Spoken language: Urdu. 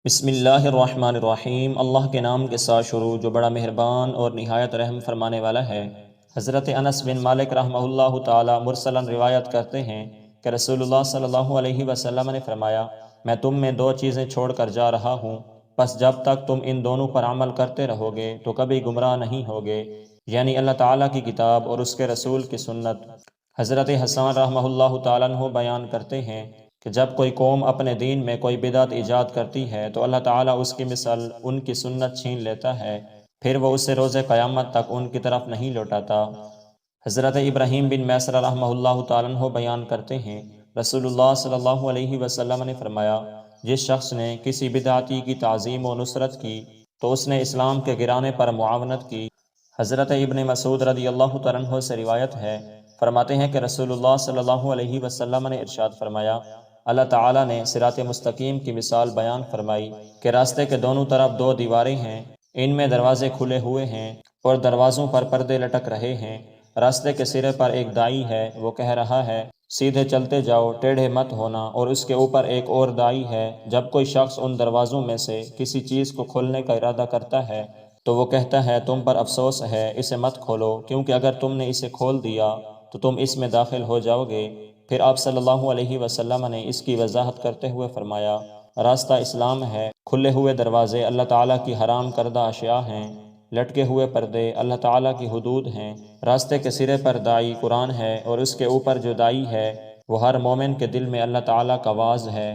بسم اللہ الرحمن الرحیم۔ اللہ کے نام کے ساتھ شروع جو بڑا مہربان اور نہایت رحم فرمانے والا ہے۔ حضرت انس بن مالک رحمہ اللہ تعالی مرسلاً روایت کرتے ہیں کہ رسول اللہ صلی اللہ علیہ وسلم نے فرمایا، میں تم میں دو چیزیں چھوڑ کر جا رہا ہوں، بس جب تک تم ان دونوں پر عمل کرتے رہو گے تو کبھی گمراہ نہیں ہوگے، یعنی اللہ تعالیٰ کی کتاب اور اس کے رسول کی سنت۔ حضرت حسان رحمہ اللہ تعالیٰ عنہ بیان کرتے ہیں کہ جب کوئی قوم اپنے دین میں کوئی بدعت ایجاد کرتی ہے تو اللہ تعالیٰ اس کی مثل ان کی سنت چھین لیتا ہے، پھر وہ اسے روز قیامت تک ان کی طرف نہیں لوٹاتا۔ حضرت ابراہیم بن میسر رحمہ اللہ تعالیٰ عنہ بیان کرتے ہیں، رسول اللہ صلی اللہ علیہ وسلم نے فرمایا، جس شخص نے کسی بدعتی کی تعظیم و نصرت کی تو اس نے اسلام کے گرانے پر معاونت کی۔ حضرت ابن مسعود رضی اللہ تعالیٰ عنہ سے روایت ہے، فرماتے ہیں کہ رسول اللہ صلی اللہ علیہ وسلم نے ارشاد فرمایا، اللہ تعالیٰ نے صراط مستقیم کی مثال بیان فرمائی کہ راستے کے دونوں طرف دو دیواریں ہیں، ان میں دروازے کھلے ہوئے ہیں اور دروازوں پر پردے لٹک رہے ہیں۔ راستے کے سرے پر ایک دائی ہے، وہ کہہ رہا ہے سیدھے چلتے جاؤ، ٹیڑھے مت ہونا، اور اس کے اوپر ایک اور دائی ہے، جب کوئی شخص ان دروازوں میں سے کسی چیز کو کھولنے کا ارادہ کرتا ہے تو وہ کہتا ہے تم پر افسوس ہے، اسے مت کھولو، کیونکہ اگر تم نے اسے کھول دیا تو تم اس میں داخل ہو جاؤ گے۔ پھر آپ صلی اللہ علیہ وسلم نے اس کی وضاحت کرتے ہوئے فرمایا، راستہ اسلام ہے، کھلے ہوئے دروازے اللہ تعالیٰ کی حرام کردہ اشیاء ہیں، لٹکے ہوئے پردے اللہ تعالیٰ کی حدود ہیں، راستے کے سرے پر دائی قرآن ہے، اور اس کے اوپر جو دائی ہے وہ ہر مومن کے دل میں اللہ تعالیٰ کا واعظ ہے۔